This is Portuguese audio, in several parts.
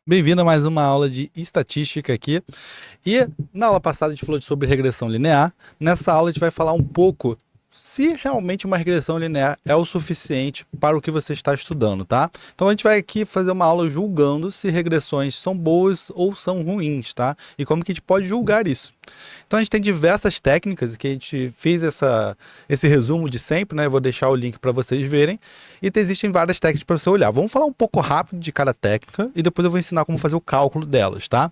Bem-vindo a mais uma aula de estatística aqui. E na aula passada a gente falou sobre regressão linear. Nessa aula a gente vai falar um pouco se realmente uma regressão linear é o suficiente para o que você está estudando, tá? Então a gente vai aqui fazer uma aula julgando se regressões são boas ou são ruins, tá? E como que a gente pode julgar isso. Então a gente tem diversas técnicas que a gente fez esse resumo de sempre, né? Eu vou deixar o link para vocês verem. E existem várias técnicas para você olhar. Vamos falar um pouco rápido de cada técnica e depois eu vou ensinar como fazer o cálculo delas, tá?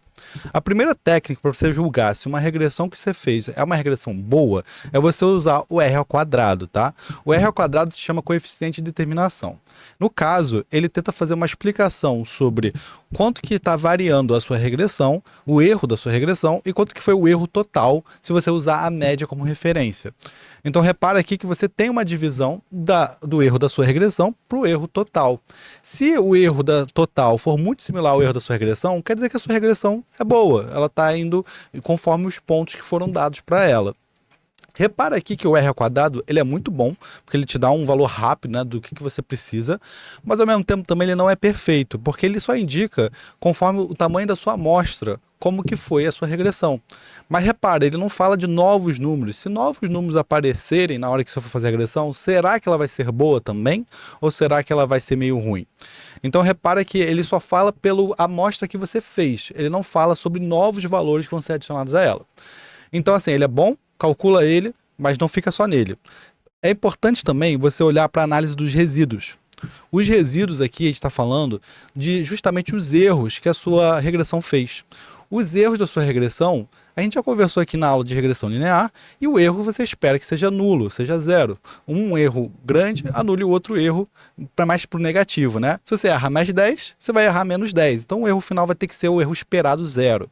A primeira técnica para você julgar se uma regressão que você fez é uma regressão boa é você usar o R ao quadrado, tá? O R ao quadrado se chama coeficiente de determinação. No caso, ele tenta fazer uma explicação sobre quanto que está variando a sua regressão, o erro da sua regressão e quanto que foi o erro total se você usar a média como referência. Então repara aqui que você tem uma divisão do erro da sua regressão para o erro total. Se o erro total for muito similar ao erro da sua regressão, quer dizer que a sua regressão é boa, ela está indo conforme os pontos que foram dados para ela. Repara aqui que o R ao quadrado ele é muito bom, porque ele te dá um valor rápido, né, do que você precisa, mas ao mesmo tempo também ele não é perfeito, porque ele só indica conforme o tamanho da sua amostra, como que foi a sua regressão. Mas repara, ele não fala de novos números. Se novos números aparecerem na hora que você for fazer a regressão, será que ela vai ser boa também? Ou será que ela vai ser meio ruim? Então repara que ele só fala pela amostra que você fez, ele não fala sobre novos valores que vão ser adicionados a ela. Então assim, ele é bom, calcula ele, mas não fica só nele. É importante também você olhar para a análise dos resíduos. Os resíduos aqui, a gente está falando de justamente os erros que a sua regressão fez. Os erros da sua regressão, a gente já conversou aqui na aula de regressão linear, e o erro você espera que seja nulo, seja zero. Um erro grande anule o outro erro para mais para o negativo, né? Se você errar mais 10, você vai errar menos 10. Então o erro final vai ter que ser o erro esperado zero.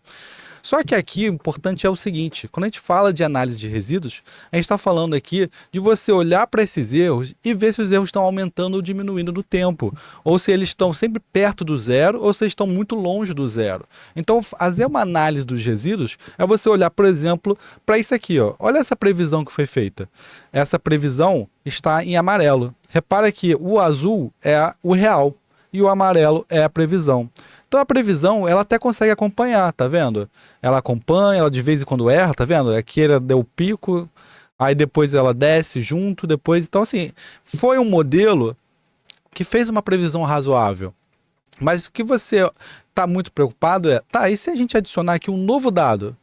Só que aqui o importante é o seguinte, quando a gente fala de análise de resíduos, a gente está falando aqui de você olhar para esses erros e ver se os erros estão aumentando ou diminuindo no tempo, ou se eles estão sempre perto do zero ou se eles estão muito longe do zero. Então, fazer uma análise dos resíduos é você olhar, por exemplo, para isso aqui, ó. Olha essa previsão que foi feita. Essa previsão está em amarelo. Repara que o azul é o real e o amarelo é a previsão. Então a previsão, ela até consegue acompanhar, tá vendo? Ela acompanha, ela de vez em quando erra, tá vendo? Aqui ela deu pico, aí depois ela desce junto, depois... Então assim, foi um modelo que fez uma previsão razoável. Mas o que você está muito preocupado é, tá, e se a gente adicionar aqui um novo dado?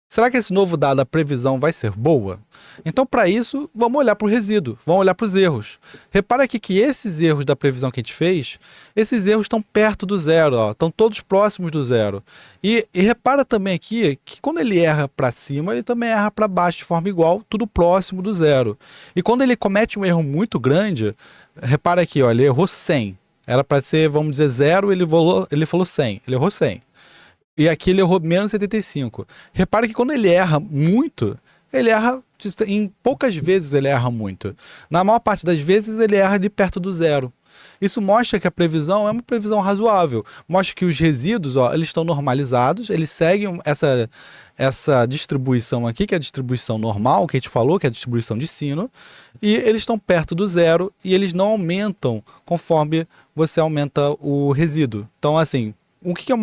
Será que esse novo dado, a previsão, vai ser boa? Então, para isso, vamos olhar para o resíduo, vamos olhar para os erros. Repara aqui que esses erros da previsão que a gente fez, esses erros estão perto do zero, ó, estão todos próximos do zero. E repara também aqui que quando ele erra para cima, ele também erra para baixo de forma igual, tudo próximo do zero. E quando ele comete um erro muito grande, repara aqui, ó, ele errou 100. Era para ser, vamos dizer, zero, ele falou 100, ele errou 100. E aqui ele errou menos 75. Repare que quando ele erra muito, ele erra em poucas vezes ele erra muito. Na maior parte das vezes ele erra de perto do zero. Isso mostra que a previsão é uma previsão razoável. Mostra que os resíduos, ó, eles estão normalizados, eles seguem essa distribuição aqui, que é a distribuição normal, que a gente falou, que é a distribuição de sino, e eles estão perto do zero e eles não aumentam conforme você aumenta o resíduo. Então, assim, o que é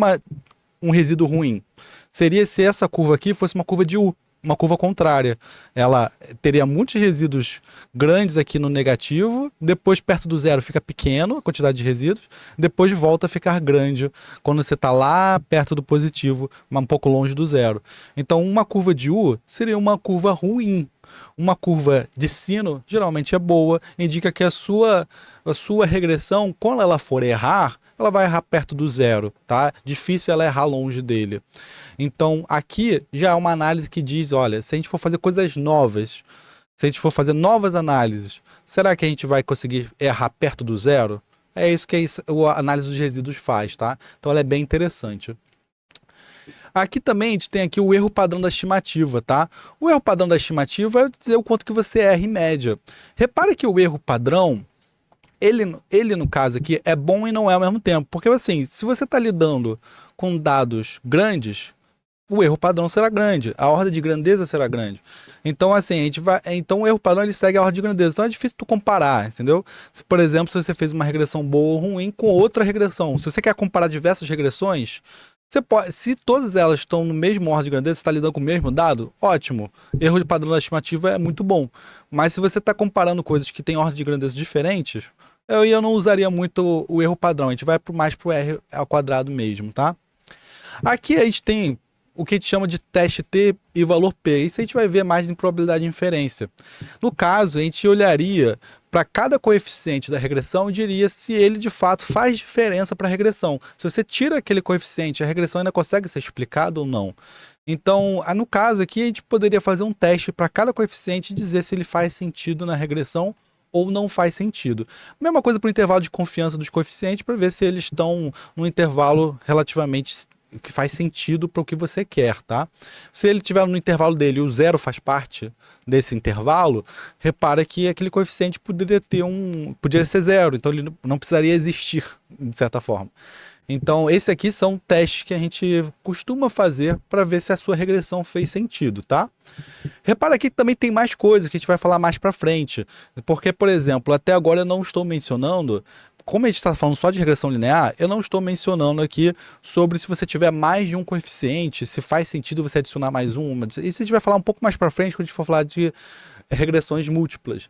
um resíduo ruim? Seria se essa curva aqui fosse uma curva de U, uma curva contrária. Ela teria muitos resíduos grandes aqui no negativo, depois perto do zero fica pequeno a quantidade de resíduos, depois volta a ficar grande quando você está lá perto do positivo, mas um pouco longe do zero. Então uma curva de U seria uma curva ruim. Uma curva de sino geralmente é boa, indica que a sua regressão, quando ela for errar, ela vai errar perto do zero, tá? Difícil ela errar longe dele. Então, aqui já é uma análise que diz, olha, se a gente for fazer coisas novas, se a gente for fazer novas análises, será que a gente vai conseguir errar perto do zero? É isso que a análise dos resíduos faz, tá? Então, ela é bem interessante. Aqui também a gente tem aqui o erro padrão da estimativa, tá? O erro padrão da estimativa é dizer o quanto que você erra em média. Repare que o erro padrão, ele no caso aqui, é bom e não é ao mesmo tempo. Porque assim, se você está lidando com dados grandes, o erro padrão será grande, a ordem de grandeza será grande. Então, assim, então o erro padrão ele segue a ordem de grandeza. Então é difícil tu comparar, entendeu? Se, por exemplo, se você fez uma regressão boa ou ruim com outra regressão, se você quer comparar diversas regressões, você pode, se todas elas estão no mesmo ordem de grandeza, você está lidando com o mesmo dado, ótimo. Erro de padrão da estimativa é muito bom. Mas se você está comparando coisas que têm ordem de grandeza diferentes, eu não usaria muito o erro padrão. A gente vai mais para o R ao quadrado mesmo, tá? Aqui a gente tem o que a gente chama de teste T e valor P. Isso a gente vai ver mais em probabilidade de inferência. No caso, a gente olharia para cada coeficiente da regressão e diria se ele de fato faz diferença para a regressão. Se você tira aquele coeficiente, a regressão ainda consegue ser explicada ou não. Então, no caso aqui, a gente poderia fazer um teste para cada coeficiente e dizer se ele faz sentido na regressão ou não faz sentido. Mesma coisa para o intervalo de confiança dos coeficientes, para ver se eles estão num intervalo relativamente que faz sentido para o que você quer, tá? Se ele tiver no intervalo dele e o zero faz parte desse intervalo, repara que aquele coeficiente poderia ser zero, então ele não precisaria existir, de certa forma. Então, esse aqui são testes que a gente costuma fazer para ver se a sua regressão fez sentido, tá? Repara aqui que também tem mais coisas que a gente vai falar mais para frente, porque, por exemplo, até agora eu não estou mencionando, como a gente está falando só de regressão linear, eu não estou mencionando aqui sobre se você tiver mais de um coeficiente, se faz sentido você adicionar mais uma. Isso a gente vai falar um pouco mais para frente quando a gente for falar de regressões múltiplas.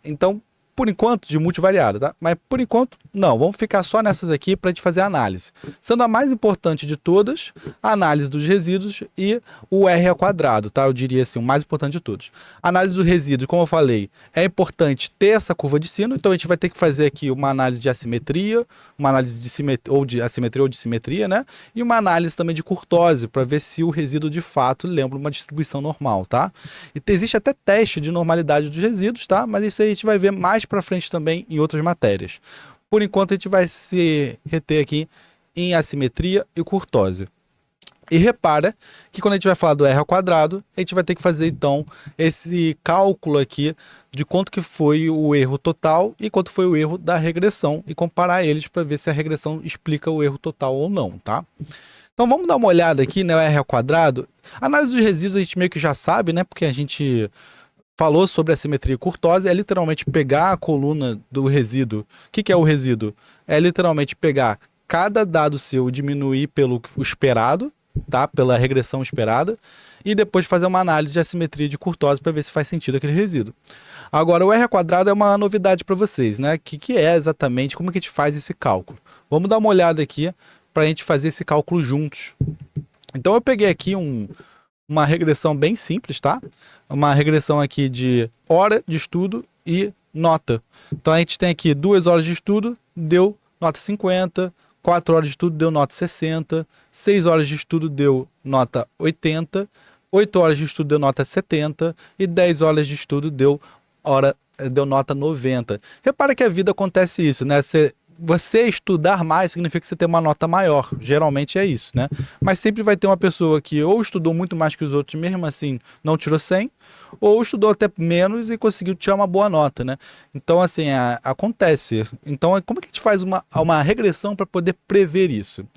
Então, por enquanto, de multivariada, tá? Mas por enquanto, não. Vamos ficar só nessas aqui para a gente fazer a análise. Sendo a mais importante de todas, a análise dos resíduos e o R ao quadrado, tá? Eu diria assim, o mais importante de todos. A análise dos resíduos, como eu falei, é importante ter essa curva de sino, então a gente vai ter que fazer aqui uma análise de assimetria, uma análise de assimetria ou de simetria, né? E uma análise também de curtose, para ver se o resíduo de fato lembra uma distribuição normal, tá? E existe até teste de normalidade dos resíduos, tá? Mas isso aí a gente vai ver mais para frente também em outras matérias. Por enquanto a gente vai se reter aqui em assimetria e curtose. E repara que quando a gente vai falar do R ao quadrado, a gente vai ter que fazer então esse cálculo aqui de quanto que foi o erro total e quanto foi o erro da regressão e comparar eles para ver se a regressão explica o erro total ou não, tá? Então vamos dar uma olhada aqui no R ao quadrado. A análise dos resíduos a gente meio que já sabe, né? Porque a gente falou sobre a simetria curtose, é literalmente pegar a coluna do resíduo. O que é o resíduo? É literalmente pegar cada dado seu e diminuir pelo esperado, tá? Pela regressão esperada, e depois fazer uma análise de assimetria de curtose para ver se faz sentido aquele resíduo. Agora, o R ao quadrado é uma novidade para vocês, né? O que é exatamente, como que a gente faz esse cálculo? Vamos dar uma olhada aqui para a gente fazer esse cálculo juntos. Então eu peguei aqui uma regressão bem simples, tá? Uma regressão aqui de hora de estudo e nota. Então a gente tem aqui 2 horas de estudo, deu nota 50, 4 horas de estudo deu nota 60, 6 horas de estudo deu nota 80, 8 horas de estudo deu nota 70 e 10 horas de estudo deu nota 90. Repara que a vida acontece isso, né? Você estudar mais significa que você tem uma nota maior. Geralmente é isso, né? Mas sempre vai ter uma pessoa que ou estudou muito mais que os outros, mesmo assim não tirou 100, ou estudou até menos e conseguiu tirar uma boa nota, né? Então, assim, acontece. Então, como é que a gente faz uma regressão para poder prever isso?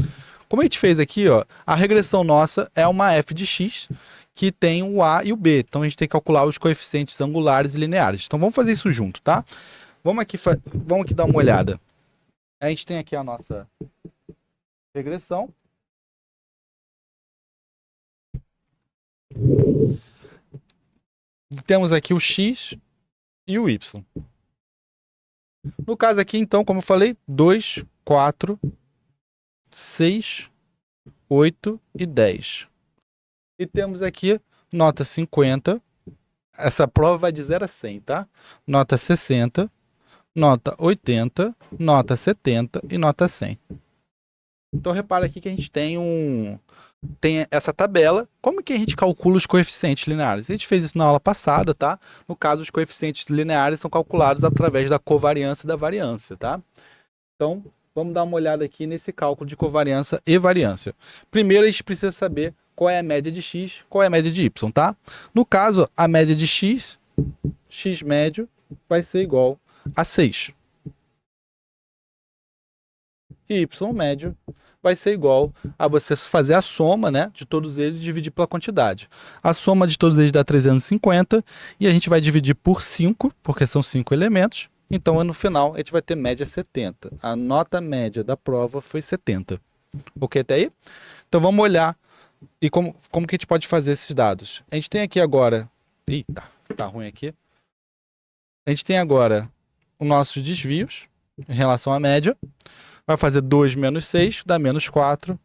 Como a gente fez aqui, ó, a regressão nossa é uma f de x que tem o a e o b. Então, a gente tem que calcular os coeficientes angulares e lineares. Então, vamos fazer isso junto, tá? Vamos aqui dar uma olhada. A gente tem aqui a nossa regressão. Temos aqui o x e o y. No caso aqui, então, como eu falei, 2, 4, 6, 8 e 10. E temos aqui nota 50. Essa prova vai de 0 a 100, tá? Nota 60, nota 80, nota 70 e nota 100. Então, repara aqui que a gente tem essa tabela. Como que a gente calcula os coeficientes lineares? A gente fez isso na aula passada, tá? No caso, os coeficientes lineares são calculados através da covariância e da variância, tá? Então, vamos dar uma olhada aqui nesse cálculo de covariância e variância. Primeiro, a gente precisa saber qual é a média de x, qual é a média de y, tá? No caso, a média de x médio, vai ser igual a 6. Y médio vai ser igual a você fazer a soma, né, de todos eles e dividir pela quantidade. A soma de todos eles dá 350 e a gente vai dividir por 5, porque são 5 elementos. Então, no final, a gente vai ter média 70. A nota média da prova foi 70. Ok até aí? Então, vamos olhar e como que a gente pode fazer esses dados. A gente tem aqui agora... Eita, tá ruim aqui. A gente tem agora os nossos desvios em relação à média. Vai fazer 2 menos 6, que dá menos 4.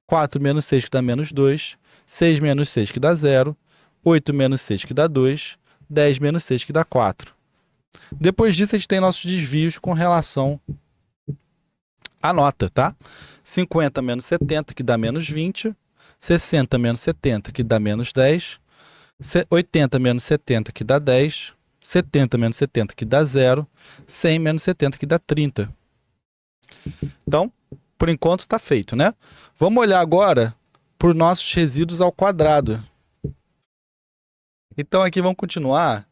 4 menos 6, que dá menos 2. 6 menos 6, que dá 0. 8 menos 6, que dá 2. 10 menos 6, que dá 4. Depois disso, a gente tem nossos desvios com relação à nota, tá? 50 menos 70, que dá menos 20. 60 menos 70, que dá menos 10. 80 menos 70, que dá 10. 70 menos 70, que dá 0. 100 menos 70, que dá 30. Então, por enquanto está feito, né? Vamos olhar agora para os nossos resíduos ao quadrado. Então aqui vamos continuar.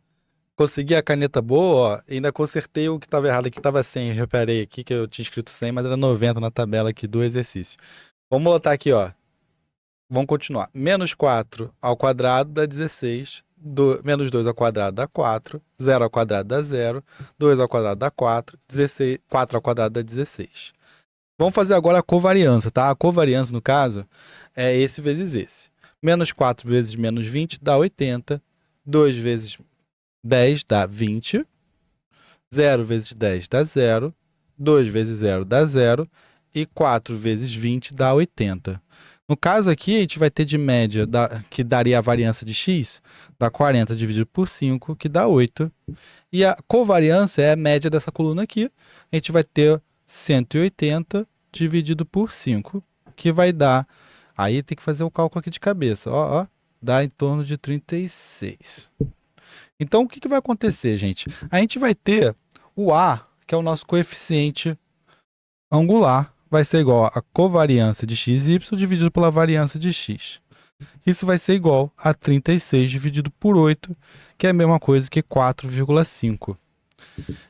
Consegui a caneta boa, ó, ainda consertei o que estava errado aqui, estava 100, reparei aqui que eu tinha escrito 100, mas era 90 na tabela aqui do exercício. Vamos botar aqui, ó. Vamos continuar. Menos 4 ao quadrado dá 16. Menos 2 ao quadrado dá 4. 0 ao quadrado dá 0. 2 ao quadrado dá 4. 4 ao quadrado dá 16. Vamos fazer agora a covariância, tá? A covariância, no caso, é esse vezes esse. Menos 4 vezes menos 20 dá 80. 2 vezes 10 dá 20. 0 vezes 10 dá 0. 2 vezes 0 dá 0. E 4 vezes 20 dá 80. No caso aqui, a gente vai ter de média, que daria a variância de x, dá 40 dividido por 5, que dá 8. E a covariância é a média dessa coluna aqui. A gente vai ter 180 dividido por 5, que vai dar... Aí tem que fazer o cálculo aqui de cabeça. Ó, dá em torno de 36. Então, o que vai acontecer, gente? A gente vai ter o A, que é o nosso coeficiente angular, vai ser igual a covariância de xy dividido pela variância de x. Isso vai ser igual a 36 dividido por 8, que é a mesma coisa que 4,5.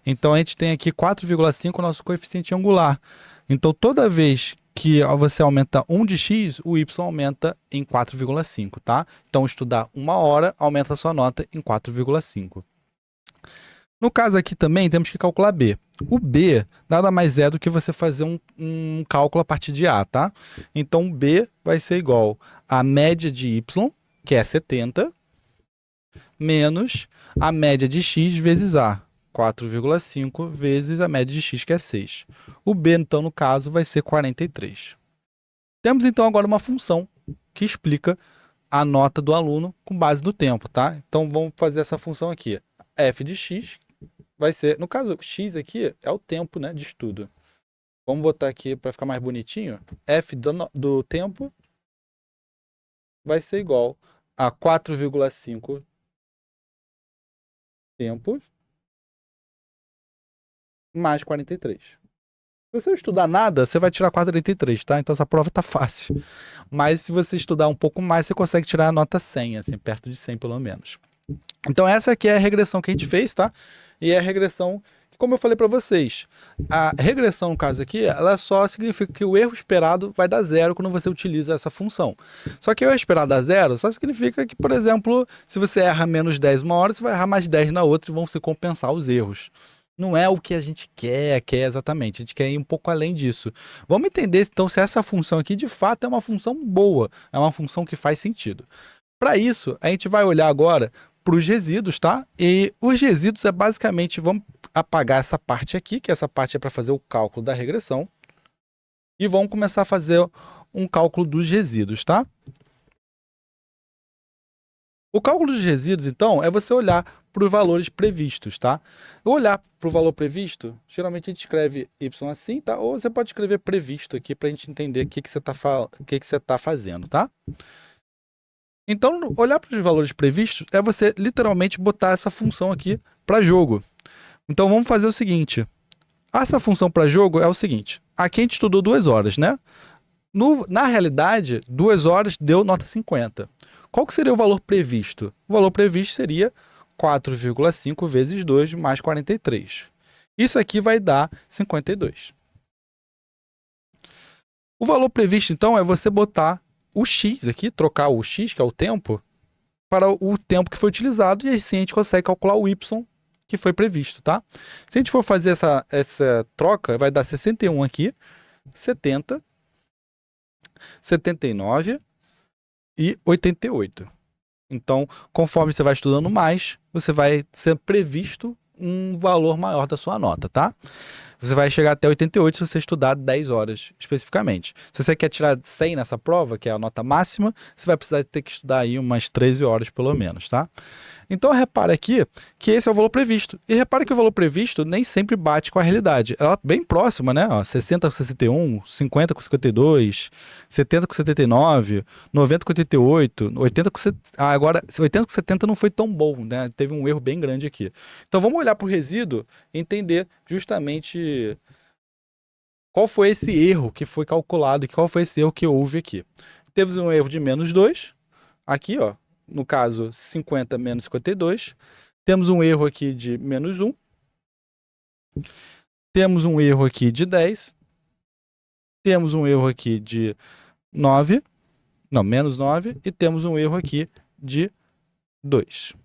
Então, a gente tem aqui 4,5, o nosso coeficiente angular. Então, toda vez que você aumenta 1 de x, o y aumenta em 4,5, tá? Então, estudar 1 hora aumenta a sua nota em 4,5. No caso aqui também, temos que calcular B. O B nada mais é do que você fazer um cálculo a partir de A, tá? Então, B vai ser igual a média de y, que é 70, menos a média de x vezes A, 4,5 vezes a média de x, que é 6. O B, então, no caso, vai ser 43. Temos, então, agora uma função que explica a nota do aluno com base no tempo, tá? Então, vamos fazer essa função aqui. F de x vai ser, no caso, x aqui é o tempo, né, de estudo. Vamos botar aqui para ficar mais bonitinho. F do tempo vai ser igual a 4,5 tempos mais 43. Se você não estudar nada, você vai tirar 43, tá? Então essa prova tá fácil. Mas se você estudar um pouco mais, você consegue tirar a nota 100, assim, perto de 100 pelo menos. Então essa aqui é a regressão que a gente fez, tá? E é a regressão, como eu falei para vocês, a regressão, no caso aqui, ela só significa que o erro esperado vai dar 0 quando você utiliza essa função. Só que o erro esperado dar 0 só significa que, por exemplo, se você erra menos 10 uma hora, você vai errar mais 10 na outra e vão se compensar os erros. Não é o que a gente quer exatamente, a gente quer ir um pouco além disso. Vamos entender, então, se essa função aqui, de fato, é uma função boa, é uma função que faz sentido. Para isso, a gente vai olhar agora para os resíduos, tá? E os resíduos é basicamente, vamos apagar essa parte aqui, que essa parte é para fazer o cálculo da regressão, e vamos começar a fazer um cálculo dos resíduos, tá? O cálculo dos resíduos, então, é você olhar para os valores previstos, tá? Olhar para o valor previsto, geralmente a gente escreve y assim, tá? Ou você pode escrever previsto aqui para a gente entender o que você tá fazendo, tá? Então, olhar para os valores previstos é você literalmente botar essa função aqui para jogo. Então, vamos fazer o seguinte. Essa função para jogo é o seguinte. Aqui a gente estudou 2 horas, né? Na realidade, 2 horas deu nota 50. Qual que seria o valor previsto? O valor previsto seria 4,5 vezes 2 mais 43. Isso aqui vai dar 52. O valor previsto, então, é você botar o x aqui, trocar o x, que é o tempo, para o tempo que foi utilizado, e assim a gente consegue calcular o y que foi previsto, tá? Se a gente for fazer essa troca, vai dar 61 aqui, 70, 79 e 88. Então, conforme você vai estudando mais, você vai ser previsto um valor maior da sua nota, tá? Você vai chegar até 88 se você estudar 10 horas especificamente. Se você quer tirar 100 nessa prova, que é a nota máxima, você vai precisar ter que estudar aí umas 13 horas pelo menos, tá? Então, repara aqui que esse é o valor previsto. E repara que o valor previsto nem sempre bate com a realidade. Ela é bem próxima, né? Ó, 60 com 61, 50 com 52, 70 com 79, 90 com 88, 80 com 70... agora, 80 com 70 não foi tão bom, né? Teve um erro bem grande aqui. Então, vamos olhar para o resíduo e entender justamente qual foi esse erro que foi calculado e qual foi esse erro que houve aqui. Teve um erro de menos 2, aqui, ó. No caso, 50 menos 52. Temos um erro aqui de menos 1. Temos um erro aqui de 10. Temos um erro aqui de 9. Não, menos 9. E temos um erro aqui de 2.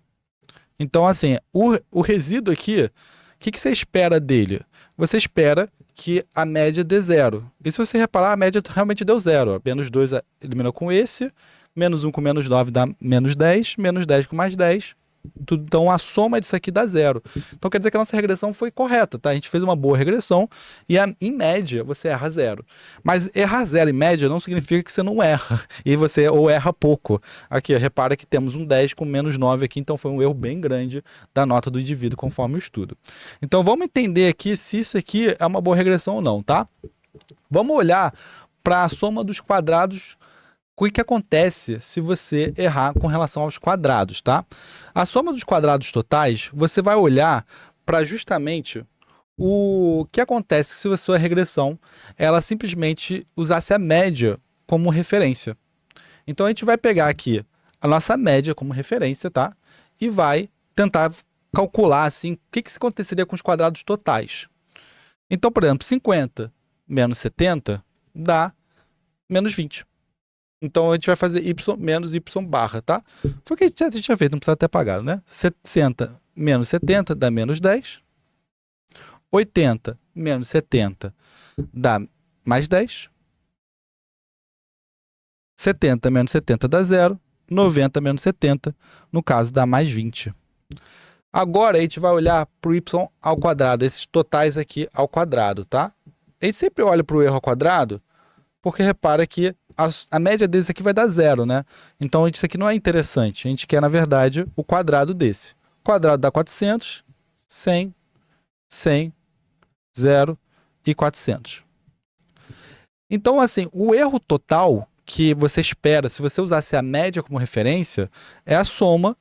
Então, assim, o resíduo aqui, o que você espera dele? Você espera que a média dê 0. E se você reparar, a média realmente deu 0. Menos 2 elimina com esse. Menos 1 com menos 9 dá menos 10, menos 10 com mais 10. Então, a soma disso aqui dá 0. Então, quer dizer que a nossa regressão foi correta, tá? A gente fez uma boa regressão e, em média, você erra 0. Mas errar 0 em média não significa que você não erra. E você ou erra pouco. Aqui, repara que temos um 10 com menos 9 aqui, então foi um erro bem grande da nota do indivíduo conforme o estudo. Então, vamos entender aqui se isso aqui é uma boa regressão ou não, tá? Vamos olhar para a soma dos quadrados. O que acontece se você errar com relação aos quadrados, tá? A soma dos quadrados totais, você vai olhar para justamente o que acontece se a sua regressão ela simplesmente usasse a média como referência. Então, a gente vai pegar aqui a nossa média como referência, tá? E vai tentar calcular, assim, o que aconteceria com os quadrados totais. Então, por exemplo, 50 menos 70 dá menos 20. Então, a gente vai fazer y menos y barra, tá? Foi o que a gente tinha feito, não precisa ter apagado, né? 60 menos 70 dá menos 10. 80 menos 70 dá mais 10. 70 menos 70 dá 0. 90 menos 70, no caso, dá mais 20. Agora, a gente vai olhar para o y ao quadrado, esses totais aqui ao quadrado, tá? A gente sempre olha para o erro ao quadrado, porque repara que a média desse aqui vai dar 0, né? Então, isso aqui não é interessante. A gente quer, na verdade, o quadrado desse. O quadrado dá 400, 100, 100, 0 e 400. Então, assim, o erro total que você espera, se você usasse a média como referência, é a soma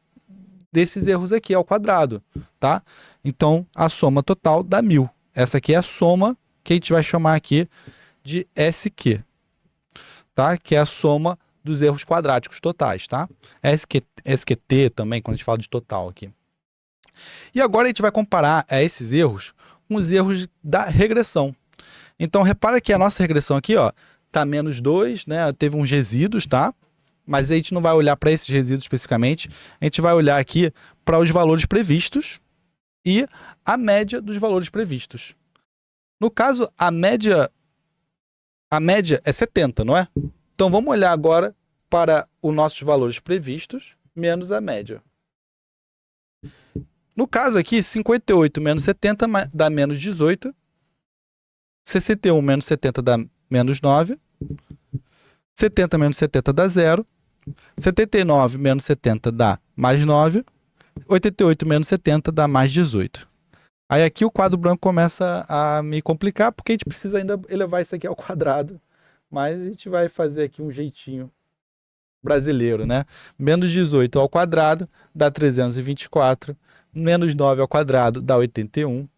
desses erros aqui ao quadrado, tá? Então, a soma total dá 1000. Essa aqui é a soma que a gente vai chamar aqui de SQ. Tá? Que é a soma dos erros quadráticos totais, tá? SQT também, quando a gente fala de total aqui. E agora a gente vai comparar esses erros com os erros da regressão. Então, repara que a nossa regressão aqui, ó, tá menos 2, né? Teve uns resíduos, tá? Mas a gente não vai olhar para esses resíduos especificamente, a gente vai olhar aqui para os valores previstos e a média dos valores previstos. No caso, a média é 70, não é? Então, vamos olhar agora para os nossos valores previstos menos a média. No caso aqui, 58 menos 70 dá menos 18. 61 menos 70 dá menos 9. 70 menos 70 dá 0. 79 menos 70 dá mais 9. 88 menos 70 dá mais 18. Aí aqui o quadro branco começa a me complicar, porque a gente precisa ainda elevar isso aqui ao quadrado. Mas a gente vai fazer aqui um jeitinho brasileiro, né? Menos 18 ao quadrado dá 324. Menos 9 ao quadrado dá 81.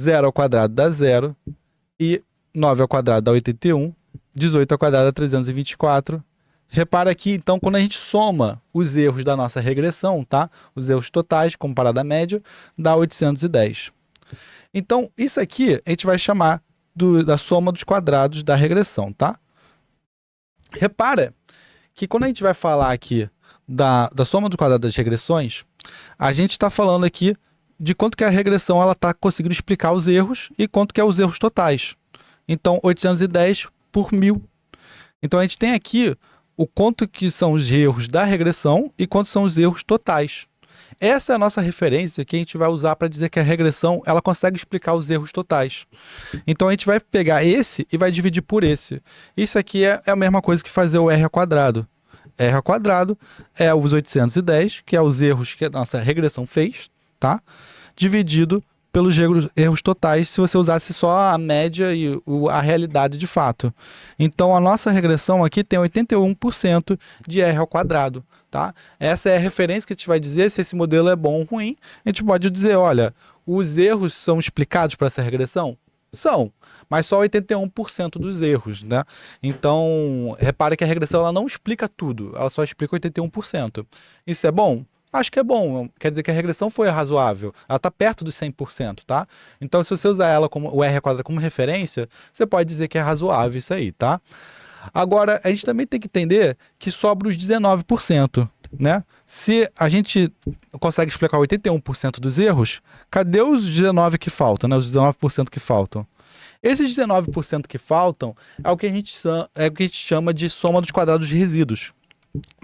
0 ao quadrado dá 0. E 9 ao quadrado dá 81. 18 ao quadrado dá 324. Repara aqui, então, quando a gente soma os erros da nossa regressão, tá? Os erros totais, comparado à média, dá 810. Então, isso aqui a gente vai chamar da soma dos quadrados da regressão, tá? Repara que quando a gente vai falar aqui da soma do quadrado das regressões, a gente está falando aqui de quanto que a regressão ela está conseguindo explicar os erros e quanto que é os erros totais. Então, 810 por 1000. Então, a gente tem aqui o quanto que são os erros da regressão e quanto são os erros totais. Essa é a nossa referência que a gente vai usar para dizer que a regressão ela consegue explicar os erros totais. Então, a gente vai pegar esse e vai dividir por esse. Isso aqui é a mesma coisa que fazer o r ao quadrado. R ao quadrado é os 810, que é os erros que a nossa regressão fez, tá? Dividido pelos erros totais, se você usasse só a média e a realidade de fato. Então, a nossa regressão aqui tem 81% de R ao quadrado, tá? Essa é a referência que a gente vai dizer se esse modelo é bom ou ruim. A gente pode dizer, olha, os erros são explicados para essa regressão? São, mas só 81% dos erros, né? Então, repare que a regressão ela não explica tudo, ela só explica 81%. Isso é bom? Acho que é bom, quer dizer que a regressão foi razoável, ela está perto dos 100%, tá? Então, se você usar ela como o R quadrado como referência, você pode dizer que é razoável isso aí, tá? Agora, a gente também tem que entender que sobra os 19%, né? Se a gente consegue explicar 81% dos erros, cadê os 19% que faltam, né? Os 19% que faltam. Esses 19% que faltam é o que a gente chama de soma dos quadrados de resíduos.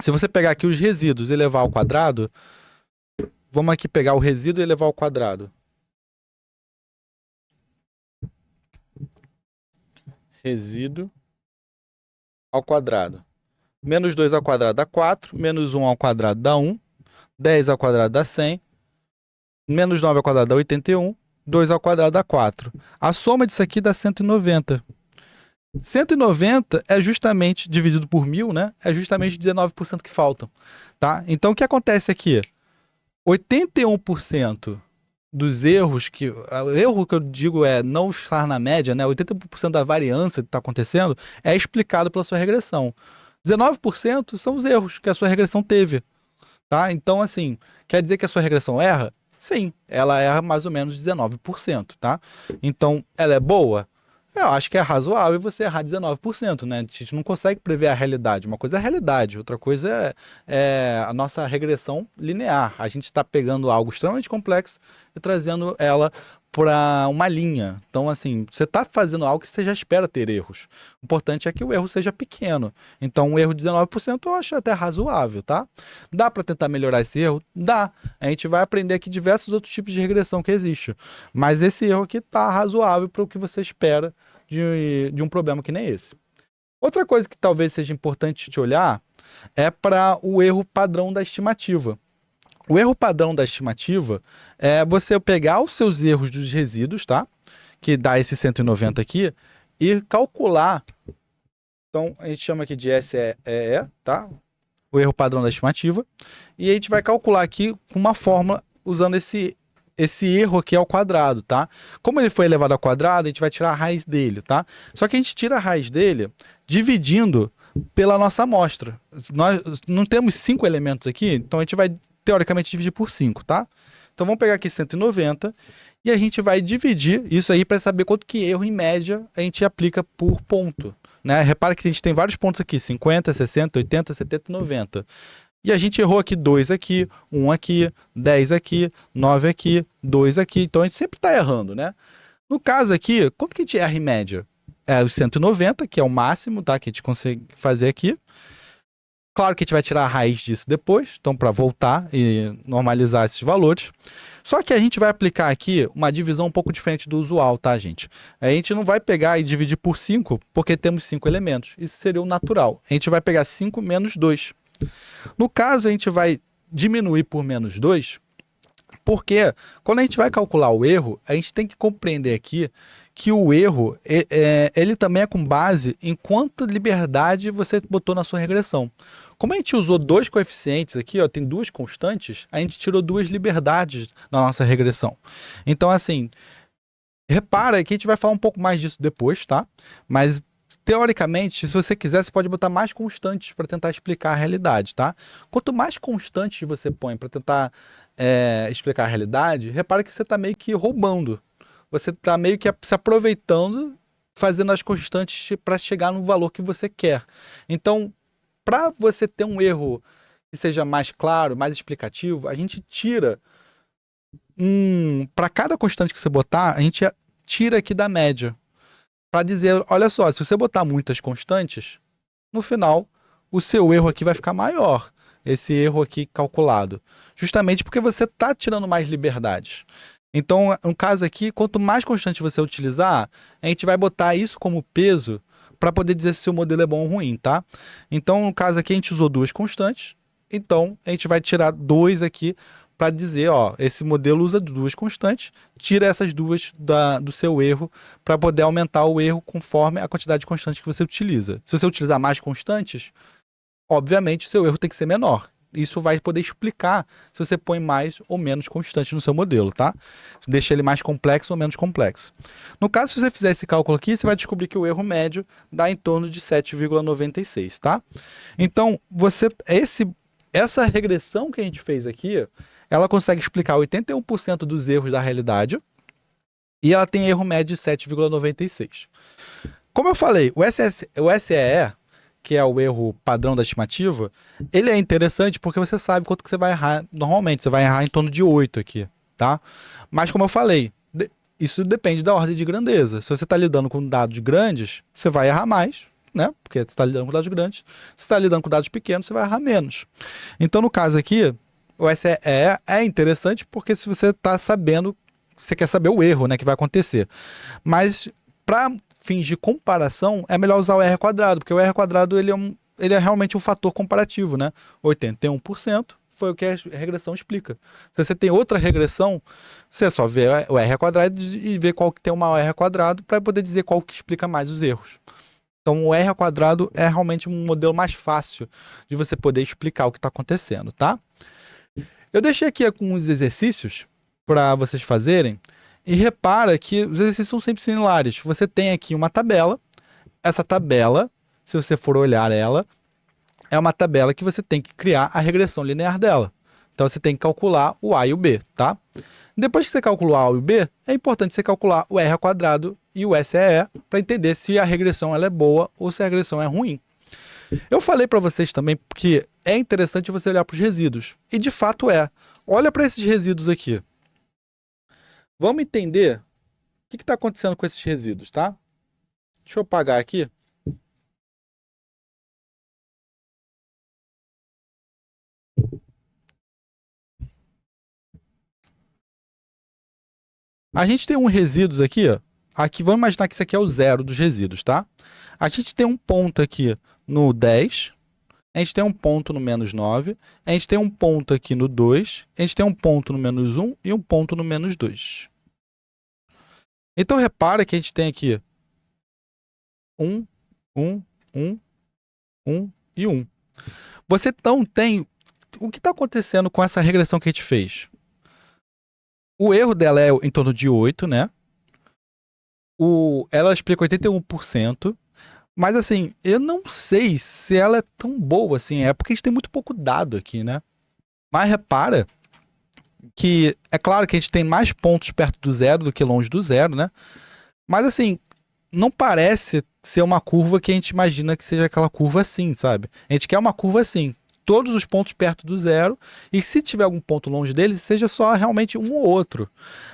Se você pegar aqui os resíduos e elevar ao quadrado, vamos aqui pegar o resíduo e elevar ao quadrado. Resíduo ao quadrado. Menos 2 ao quadrado dá 4, menos 1 ao quadrado dá 1, 10 ao quadrado dá 100, menos 9 ao quadrado dá 81, 2 ao quadrado dá 4. A soma disso aqui dá 190. 190 é justamente, dividido por 1000, né? É justamente 19% que faltam, tá? Então, o que acontece aqui? 81% dos erros o erro que eu digo é não estar na média, né? 80% da variância que está acontecendo é explicado pela sua regressão. 19% são os erros que a sua regressão teve, tá? Então, assim, quer dizer que a sua regressão erra? Sim, ela erra mais ou menos 19%, tá? Então, ela é boa? Eu acho que é razoável você errar 19%, né? A gente não consegue prever a realidade. Uma coisa é a realidade, outra coisa é a nossa regressão linear. A gente está pegando algo extremamente complexo e trazendo ela para uma linha. Então, assim, você está fazendo algo que você já espera ter erros. O importante é que o erro seja pequeno. Então, um erro de 19% eu acho até razoável, tá? Dá para tentar melhorar esse erro? Dá. A gente vai aprender aqui diversos outros tipos de regressão que existem. Mas esse erro aqui está razoável para o que você espera de um problema que nem esse. Outra coisa que talvez seja importante te olhar é para o erro padrão da estimativa. O erro padrão da estimativa é você pegar os seus erros dos resíduos, tá? Que dá esse 190 aqui, e calcular. Então, a gente chama aqui de SEE, tá? O erro padrão da estimativa. E a gente vai calcular aqui com uma fórmula usando esse erro aqui ao quadrado, tá? Como ele foi elevado ao quadrado, a gente vai tirar a raiz dele, tá? Só que a gente tira a raiz dele dividindo pela nossa amostra. Nós não temos 5 elementos aqui, então a gente vai teoricamente dividir por 5, tá? Então vamos pegar aqui 190 e a gente vai dividir isso aí para saber quanto que erro em média a gente aplica por ponto, né? Repara que a gente tem vários pontos aqui, 50, 60, 80, 70 e 90. E a gente errou aqui 2 aqui, 1 aqui, 10 aqui, 9 aqui, 2 aqui. Então a gente sempre está errando, né? No caso aqui, quanto que a gente erra em média? É os 190, que é o máximo, tá? Que a gente consegue fazer aqui. Claro que a gente vai tirar a raiz disso depois, então para voltar e normalizar esses valores. Só que a gente vai aplicar aqui uma divisão um pouco diferente do usual, tá, gente? A gente não vai pegar e dividir por 5, porque temos 5 elementos. Isso seria o natural. A gente vai pegar 5 menos 2. No caso, a gente vai diminuir por menos 2, porque quando a gente vai calcular o erro, a gente tem que compreender aqui que o erro ele também é com base em quanta liberdade você botou na sua regressão. Como a gente usou 2 coeficientes aqui, ó, tem 2 constantes, a gente tirou 2 liberdades na nossa regressão. Então, assim, repara que a gente vai falar um pouco mais disso depois, tá? Mas teoricamente, se você quiser, você pode botar mais constantes para tentar explicar a realidade, tá? Quanto mais constantes você põe para tentar explicar a realidade, repara que você está meio que roubando. Você está meio que se aproveitando, fazendo as constantes para chegar no valor que você quer. Então, para você ter um erro que seja mais claro, mais explicativo, a gente tira para cada constante que você botar, a gente tira aqui da média. Para dizer, olha só, se você botar muitas constantes, no final, o seu erro aqui vai ficar maior. Esse erro aqui calculado. Justamente porque você está tirando mais liberdades. Então, no caso aqui, quanto mais constante você utilizar, a gente vai botar isso como peso para poder dizer se o seu modelo é bom ou ruim, tá? Então, no caso aqui, a gente usou duas constantes. Então, a gente vai tirar 2 aqui para dizer, ó, esse modelo usa duas constantes, tira essas duas do seu erro para poder aumentar o erro conforme a quantidade de constantes que você utiliza. Se você utilizar mais constantes, obviamente o seu erro tem que ser menor. Isso vai poder explicar se você põe mais ou menos constante no seu modelo, tá? Deixa ele mais complexo ou menos complexo. No caso, se você fizer esse cálculo aqui, você vai descobrir que o erro médio dá em torno de 7,96, tá? Então, essa regressão que a gente fez aqui, ela consegue explicar 81% dos erros da realidade e ela tem erro médio de 7,96. Como eu falei, o SEE, que é o erro padrão da estimativa, ele é interessante porque você sabe quanto que você vai errar normalmente. Você vai errar em torno de 8 aqui, tá? Mas como eu falei, isso depende da ordem de grandeza. Se você está lidando com dados grandes, você vai errar mais, né? Porque você está lidando com dados grandes. Se você está lidando com dados pequenos, você vai errar menos. Então, no caso aqui, o SEE é interessante porque se você está sabendo, você quer saber o erro, né, que vai acontecer. Mas para fins de comparação, é melhor usar o R quadrado, porque o R quadrado ele é realmente um fator comparativo, né? 81% foi o que a regressão explica. Se você tem outra regressão, você só vê o R quadrado e vê qual que tem o maior R quadrado para poder dizer qual que explica mais os erros. Então, o R quadrado é realmente um modelo mais fácil de você poder explicar o que está acontecendo, tá? Eu deixei aqui alguns exercícios para vocês fazerem e repara que os exercícios são sempre similares. Você tem aqui uma tabela. Essa tabela, se você for olhar ela, é uma tabela que você tem que criar a regressão linear dela. Então, você tem que calcular o A e o B, tá? Depois que você calculou o A e o B, é importante você calcular o R quadrado e o SEE para entender se a regressão ela é boa ou se a regressão é ruim. Eu falei para vocês também que é interessante você olhar para os resíduos. E de fato é. Olha para esses resíduos aqui. Vamos entender o que está acontecendo com esses resíduos, tá? Deixa eu apagar aqui. A gente tem um resíduos aqui, ó. Aqui, vamos imaginar que isso aqui é o zero dos resíduos, tá? A gente tem um ponto aqui no 10, a gente tem um ponto no menos 9, a gente tem um ponto aqui no 2, a gente tem um ponto no menos 1 e um ponto no menos 2. Então, repara que a gente tem aqui 1, 1, 1, 1 e 1. Você então tem... O que está acontecendo com essa regressão que a gente fez? O erro dela é em torno de 8, né? Ela explica 81%. Mas assim, eu não sei se ela é tão boa assim. É porque a gente tem muito pouco dado aqui, né? Mas repara que é claro que a gente tem mais pontos perto do zero do que longe do zero, né? Mas assim, não parece ser uma curva que a gente imagina que seja aquela curva assim, sabe? A gente quer uma curva assim, todos os pontos perto do zero, e se tiver algum ponto longe dele, seja só realmente um ou outro.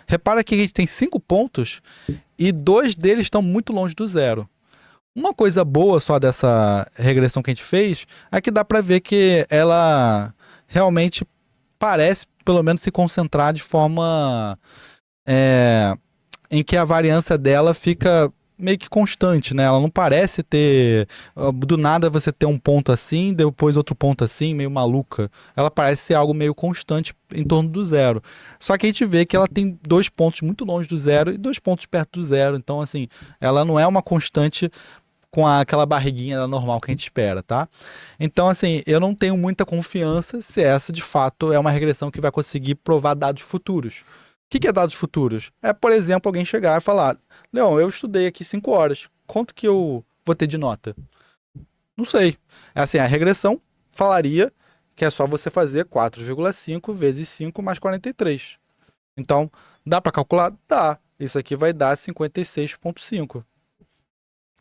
Repara que a gente tem 5 pontos e 2 deles estão muito longe do zero. Uma coisa boa só dessa regressão que a gente fez é que dá para ver que ela realmente parece, pelo menos, se concentrar de forma em que a variância dela fica meio que constante, né? Ela não parece ter... Do nada você ter um ponto assim, depois outro ponto assim, meio maluca. Ela parece ser algo meio constante em torno do zero. Só que a gente vê que ela tem 2 pontos muito longe do zero e 2 pontos perto do zero. Então, assim, ela não é uma constante com aquela barriguinha normal que a gente espera, tá? Então, assim, eu não tenho muita confiança se essa, de fato, é uma regressão que vai conseguir provar dados futuros. O que é dados futuros? É, por exemplo, alguém chegar e falar: Leon, eu estudei aqui 5 horas, quanto que eu vou ter de nota? Não sei. É assim, a regressão falaria que é só você fazer 4,5 vezes 5 mais 43. Então, dá para calcular? Dá. Isso aqui vai dar 56,5.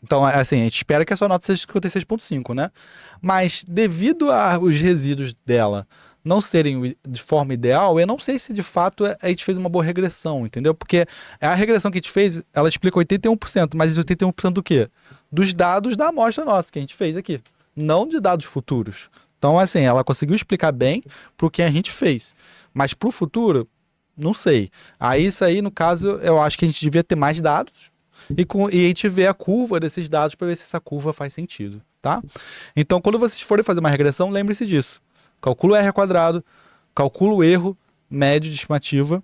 Então, assim, a gente espera que a sua nota seja 56,5, né? Mas devido aos resíduos dela não serem de forma ideal, eu não sei se de fato a gente fez uma boa regressão, entendeu? Porque a regressão que a gente fez, ela explica 81%, mas 81% do quê? Dos dados da amostra nossa que a gente fez aqui, não de dados futuros. Então, assim, ela conseguiu explicar bem pro que a gente fez. Mas pro futuro, não sei. Aí, isso aí, no caso, eu acho que a gente devia ter mais dados e a gente vê a curva desses dados para ver se essa curva faz sentido, tá? Então, quando vocês forem fazer uma regressão, lembre-se disso. Calcula o R quadrado, calcula o erro médio de estimativa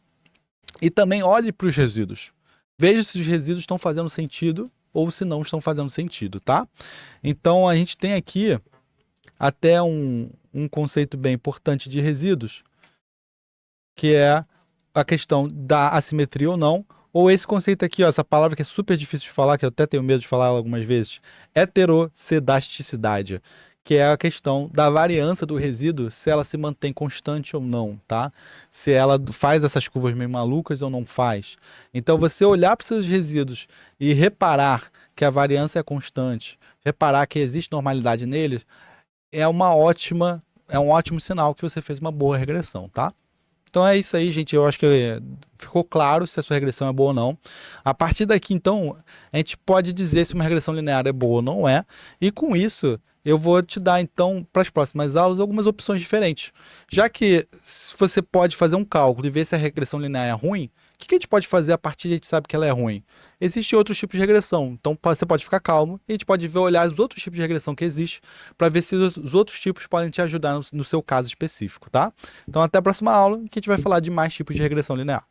e também olhe para os resíduos. Veja se os resíduos estão fazendo sentido ou se não estão fazendo sentido, tá? Então, a gente tem aqui até um conceito bem importante de resíduos, que é a questão da assimetria ou não, ou esse conceito aqui, ó, essa palavra que é super difícil de falar, que eu até tenho medo de falar algumas vezes, heterocedasticidade, que é a questão da variância do resíduo, se ela se mantém constante ou não, tá? Se ela faz essas curvas meio malucas ou não faz. Então, você olhar para os seus resíduos e reparar que a variância é constante, reparar que existe normalidade neles, é um ótimo sinal que você fez uma boa regressão, tá? Então é isso aí, gente. Eu acho que ficou claro se a sua regressão é boa ou não. A partir daqui, então, a gente pode dizer se uma regressão linear é boa ou não é. E com isso, eu vou te dar, então, para as próximas aulas, algumas opções diferentes. Já que você pode fazer um cálculo e ver se a regressão linear é ruim, o que a gente pode fazer a partir de a gente sabe que ela é ruim? Existem outros tipos de regressão. Então você pode ficar calmo e a gente pode ver, olhar os outros tipos de regressão que existem para ver se os outros tipos podem te ajudar no seu caso específico, tá? Então até a próxima aula que a gente vai falar de mais tipos de regressão linear.